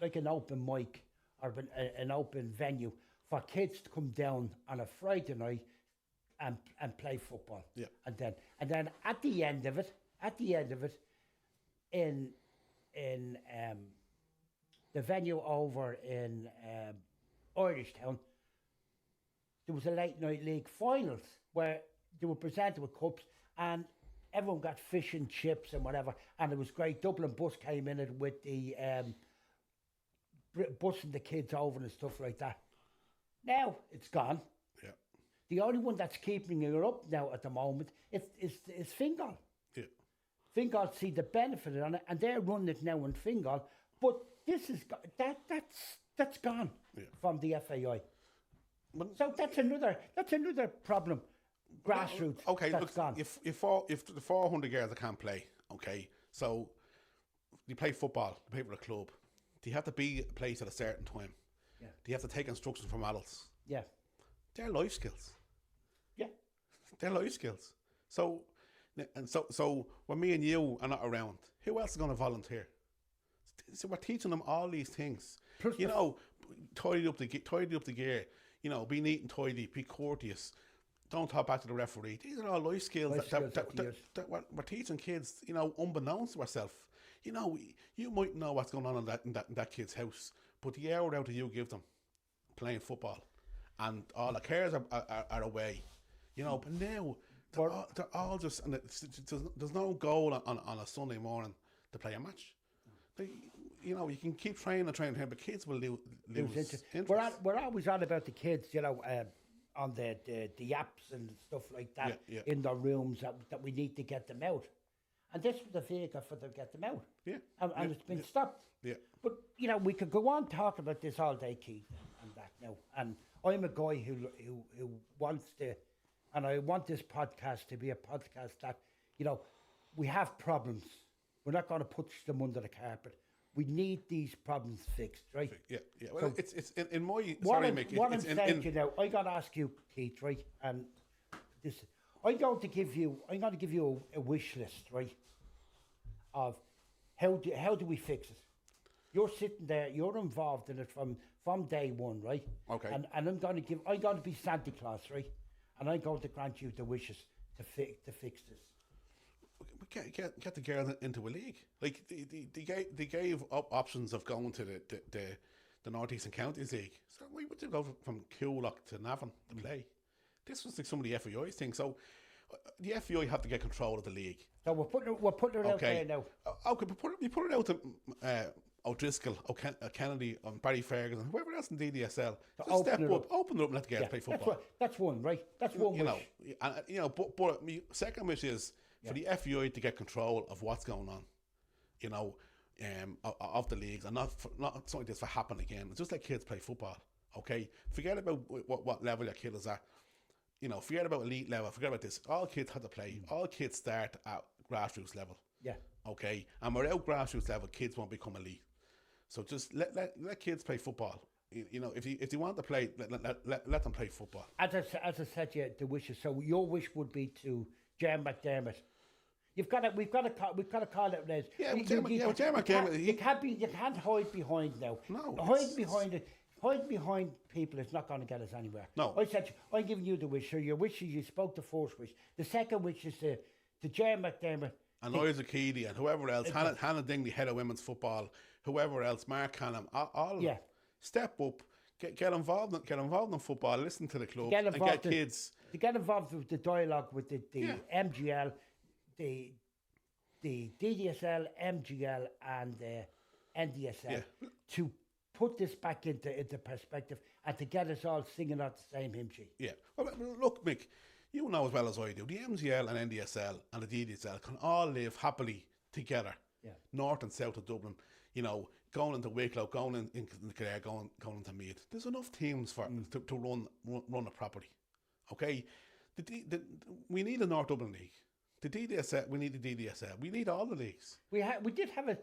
like an open mic or an open venue for kids to come down on a Friday night and play football. Yeah. And then at the end of it, in the venue over in Irishtown, there was a late night league finals where they were presented with cups and everyone got fish and chips and whatever, and it was great. Dublin bus came in it with the busing the kids over and stuff like that. Now it's gone. Yeah. The only one that's keeping it up now at the moment is Fingal. Yeah. Fingal see the benefit on it, and they're running it now in Fingal. But this is that's gone from the FAI. So that's another problem. Grassroots. Okay, that's look, gone. if the 400 girls can't play, okay, so you play football, you play for a club. Do you have to be a place at a certain time? Yeah. Do you have to take instructions from adults? Yeah. They're life skills. Yeah. They're life skills. So when me and you are not around, who else is going to volunteer? So we're teaching them all these things. Plus Tidy up the gear. Be neat and tidy. Be courteous. Don't talk back to the referee. These are all life skills that we're teaching kids. Unbeknownst to ourselves. You might know what's going on in that kid's house, but the hour out that you give them playing football, and all the cares are away. But now they're all just, and there's no goal on a Sunday morning to play a match. You can keep training, but kids will lose interest. We're always on about the kids, on the apps and stuff like that in their rooms that we need to get them out. And this was the vehicle for them to get them out. Yeah. And it's been stopped. Yeah. But, we could go on talking about this all day, Keith, and that now. And I'm a guy who wants to, and I want this podcast to be a podcast that, we have problems. We're not going to push them under the carpet. We need these problems fixed, right? Yeah. Well, so it's in my... What sorry, Mick. I'm saying now, I got to ask you, Keith, right? And this... I'm going to give you a wish list, right? Of how do we fix it? You're sitting there, you're involved in it from day one, right? Okay. And I'm going to be Santa Claus, right? And I'm going to grant you the wishes to fix this. We get the girls into a league. Like they gave up options of going to the North Eastern Counties League. So we would go from Coolock to Navan to play. This was like some of the FAI's thing. So the FAI have to get control of the league. So we're putting it out there now. Okay, but we put it out to O'Driscoll, Kennedy, Barry Ferguson, whoever else in DDSL. Just step up, open it up, and let the girls play football. That's one, right? That's one wish. But my second wish is for the FAI to get control of what's going on. Of the leagues, and not something like this will happen again. It's just like kids play football. Okay, forget about what level your kid is at. Forget about elite level. Forget about this. All kids have to play. All kids start at grassroots level. Yeah. Okay, and without grassroots level, kids won't become elite. So just let kids play football. If they want to play, let them play football. As I said, the wishes. So your wish would be to Jan McDermott. We've got to call it names. Yeah, Jan McDermott. You can't hide behind now. No, hide behind people is not going to get us anywhere. No. I said, I'm giving you the wish. So your wish is, you spoke the first wish. The second wish is to Jan McDermott. And Liza Keady and whoever else, Hannah Dingley, head of women's football, whoever else, Mark Hannam, all step up, get involved in football, listen to the club, and get kids. To get involved with the dialogue with the MGL, the DDSL, MGL, and the NDSL to put this back into perspective and to get us all singing out the same hymn sheet. Yeah. Well, look, Mick, you know as well as I do, the MGL and NDSL and the DDSL can all live happily together, north and south of Dublin. you know, going into Wicklow, going into Clare, going into Meath. There's enough teams for to run it properly. Okay, we need a North Dublin League. The DDSL, we need the DDSL. We need all the leagues. We did have a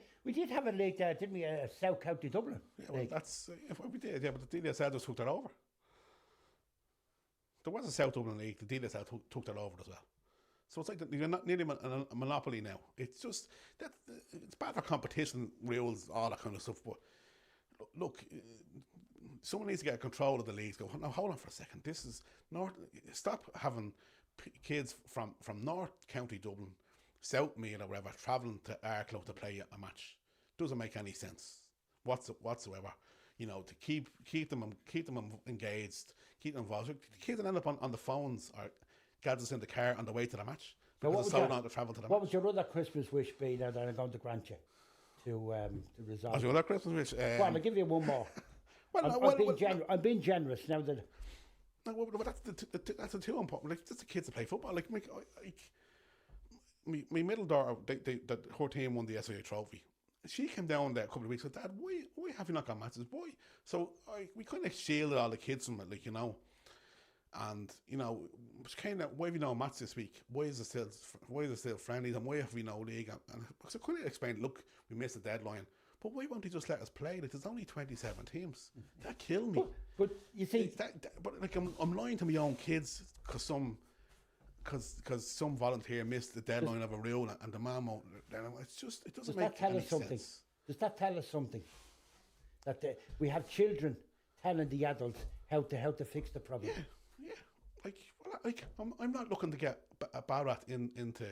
league there, didn't we? A South County Dublin. Yeah, well, that's we did. Yeah, but the DDSL just took that over. There was a South Dublin League. The DDSL took that over as well. So it's like you're not nearly a monopoly now. It's just that it's bad for competition rules, all that kind of stuff. But look, someone needs to get control of the leagues. Go, now hold on for a second. This is North. Stop having kids from North County Dublin, South Meath or whatever, travelling to Arklow to play a match. Doesn't make any sense whatsoever. You know, to keep them engaged, keep them involved. Kids that end up on the phones or gadgets in the car on the way to the match. So because it's so long to travel to the match. What would your other Christmas wish be now that I'm going to grant you to resolve? What's your other Christmas wish? Well, I'll give you one more. I'm being generous now that. No, well, that's the two important. Like, just the kids that play football. Like my middle daughter, her team won the SIA trophy. She came down there a couple of weeks and said, Dad, why have you not got matches? Why? So we kind of shielded all the kids from it, like, you know. And, you know, it's kind of, why have we no match this week? Why is it still friendlies? And why have we no league? And so I couldn't explain, look, we missed the deadline. But why won't he just let us play? Like, there's only 27 teams. That killed me. But you see, but like I'm lying to my own kids because some volunteer missed the deadline of a rule and the man won't. It doesn't make any sense. Does that tell us something? That we have children telling the adults how to fix the problem. Yeah. I'm not looking to get Balrath into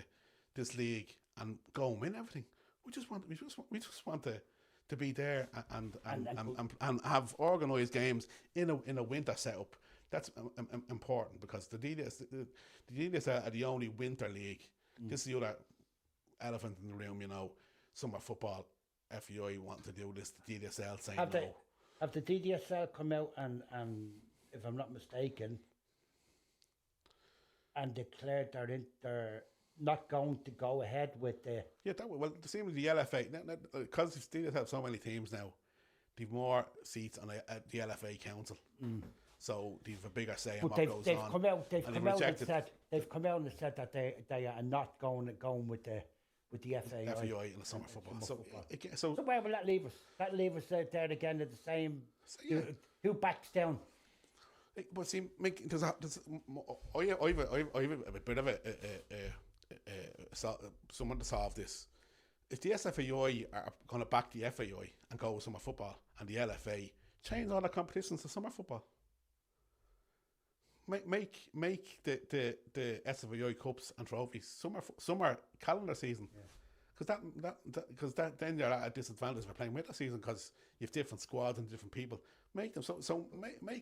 this league and go and win everything. We just want to be there and have organised games in a winter setup. That's important because the DDS are the only winter league. This is the other elephant in the room, you know. Summer football, FEI want to do this. The DDSL saying no. Have the DDSL come out and if I'm not mistaken, and declared they're not going to go ahead with the... Yeah, the same with the LFA. Because the DDS have so many teams now, they've more seats on the LFA council. So they've a bigger say on what goes on. They've come out and said that they are not going with the FAI in the summer football. So where will that leave us? That leave us there again at the same. Who backs down? But see, I have a bit of someone to solve this. If the SFAI are going to back the FAI and go with summer football, and the LFA change all the competitions to summer football, make the SFAI cups and trophies summer calendar season, because then you're at a disadvantage for playing winter season because you have different squads and different people. Make them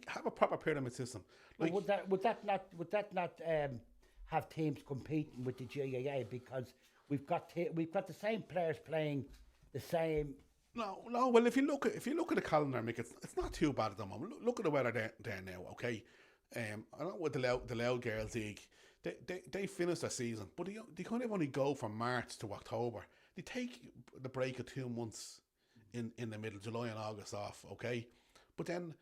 have a proper pyramid system. Like, would that not have teams competing with the GAA because we've got the same players playing the same. No. Well, if you look at the calendar, Mick, it's not too bad at the moment. Look at the weather there now. Okay, I know with the Loud Girls League, they finish their season, but they kind of only go from March to October. They take the break of 2 months in the middle, July and August off. Okay, but then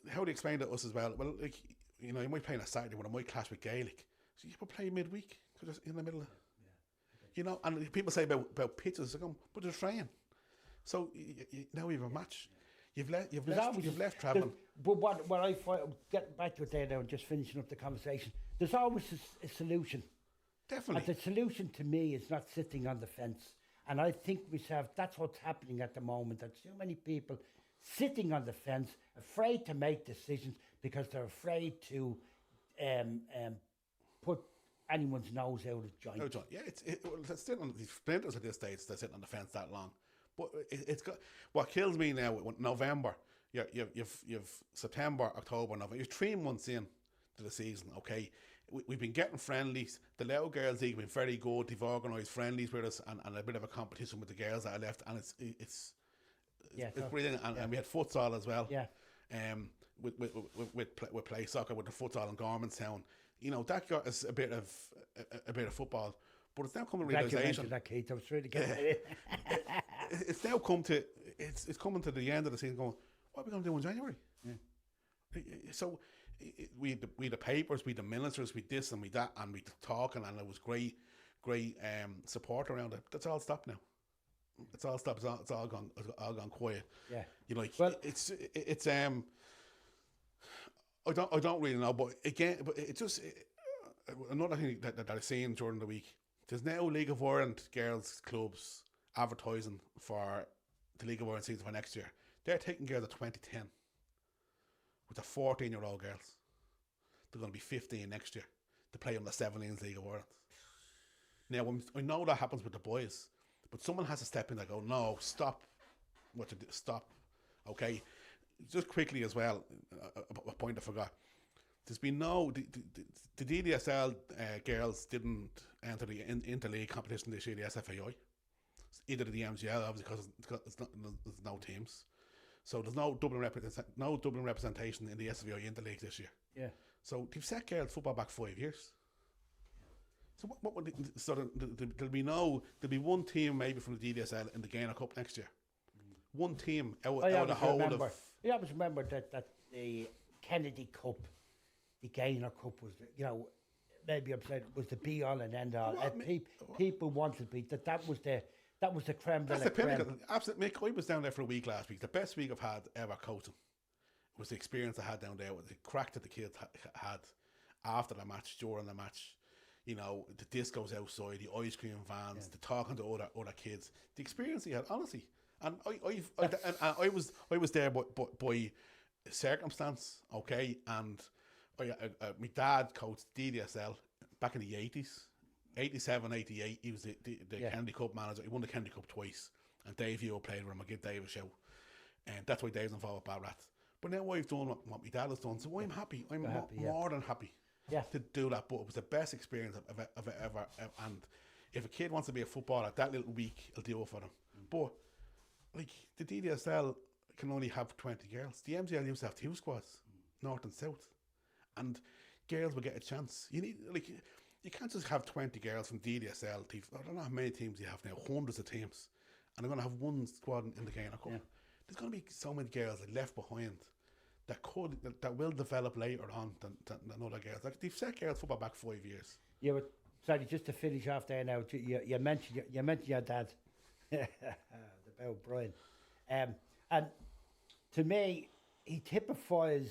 how do you explain to us as well? Well, like, you know, you might play on a Saturday when it might clash with Gaelic. So you could play midweek because it's in the middle. You know, and people say about pitches, but there's rain. So now you have a match. You've left travelling. But what I find, getting back to it there now and just finishing up the conversation, there's always a solution. Definitely. And the solution to me is not sitting on the fence. And I think that's what's happening at the moment. That so many people sitting on the fence, afraid to make decisions because they're afraid to put anyone's nose out of joint. Yeah, it's still on the splinters at this stage. They're sitting on the fence that long, but it's got what kills me now. November, you've September, October, November. You're 3 months in to the season. Okay, we've been getting friendlies. The Loud Girls League have been very good. They've organised friendlies with us and a bit of a competition with the girls that are left, and it's brilliant. And we had futsal as well. Yeah. With play soccer with the futsal in Gormanstown. You know, that got us a bit of football, but it's now come to realisation. That, Keith, I was trying to get it. It's now come to it's coming to the end of the season going, what are we going to do in January? So we had the papers, we had the ministers, we this and we that, and we talking, and it was great support around it. That's all stopped now. It's all stopped. It's all gone quiet. Yeah. You know, like, well, it's I don't really know, but again, it's just another thing that I'm seeing during the week. There's now League of Ireland girls clubs advertising for the League of Ireland season for next year. They're taking girls at 2010 with the 14-year-old girls. They're going to be 15 next year to play in the 17s League of Ireland. Now, I know that happens with the boys, but someone has to step in and go, no, stop what you do, stop. Okay, just quickly as well, a point I forgot. There's been the DDSL girls didn't enter the interleague competition this year, the SFAI. Either the MGL, obviously, because there's no teams. So there's no Dublin representation in the SFAI interleague this year. Yeah. So they've set girls football back 5 years. So what would there'll be one team maybe from the DDSL in the Gainer Cup next year. One team out of the whole of. I always remember that the Kennedy Cup, the Gainer Cup was, maybe I'm saying was the be all and end all. People wanted to be that was the creme de la creme. Absolutely, Mick. I was down there for a week last week. The best week I've had ever coaching was the experience I had down there with the crack that the kids had after the match, during the match. You know, the discos outside, the ice cream vans, the talking to other kids. The experience he had, honestly. And I was there by circumstance, okay. And my dad coached DDSL back in the 80s, 87, 88. He was the Kennedy Cup manager. He won the Kennedy Cup twice. And Dave Eo played with him. I give Dave a shout. And that's why Dave's involved with Balrath. But now I've done what my dad has done, so I'm happy. I'm more than happy to do that. But it was the best experience I've ever. And if a kid wants to be a footballer, that little week will do it for them. But like the DDSL can only have 20 girls. The MGL used to have 2 squads, north and south, and girls will get a chance. You need you can't just have 20 girls from DDSL. I don't know how many teams you have now, hundreds of teams, and they're going to have one squad in the Gainer Cup. Yeah. There's going to be so many girls that left behind that will develop later on than other girls. Like they've set girls football back 5 years. Yeah, but sorry, just to finish off there now, you mentioned your dad. About Brian, and to me, he typifies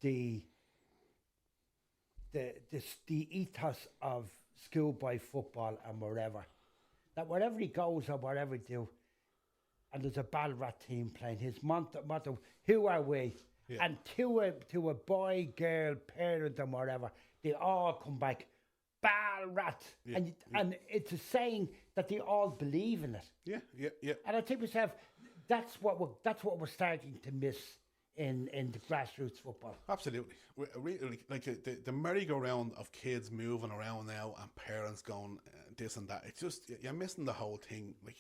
the ethos of schoolboy football and wherever. That wherever he goes or wherever he do, and there's a Balrath team playing, his motto, who are we? Yeah. And to a boy, girl, parent, and whatever, they all come back. Balrath, and it's a saying that they all believe in it. Yeah. And I think myself, that's what we're starting to miss in the grassroots football. Absolutely, really, like the merry-go-round of kids moving around now and parents going this and that. It's just you're missing the whole thing. Like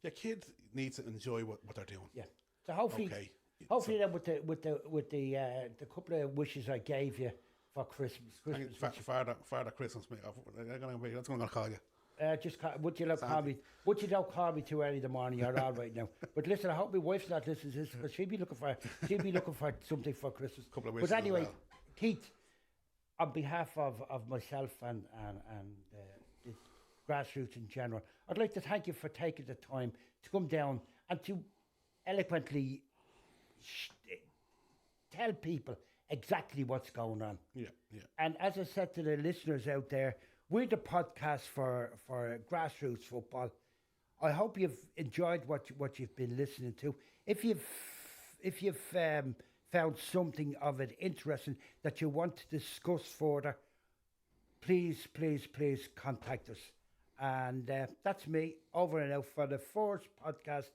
your kid needs to enjoy what they're doing. Yeah. So hopefully, then with the couple of wishes I gave you. For Christmas. Father Christmas, mate. That's what I'm going to call you. Would you not call me too early in the morning? You're all right now. But listen, I hope my wife's not listening to this because she'll be looking for something for Christmas. Couple of wishes. But anyway, well. Keith, on behalf of myself and the grassroots in general, I'd like to thank you for taking the time to come down and to eloquently tell people exactly what's going on. Yeah. And as I said to the listeners out there, we're the podcast for grassroots football. I hope you've enjoyed what you've been listening to. If you've found something of it interesting that you want to discuss further, please contact us. And that's me over and out for the first podcast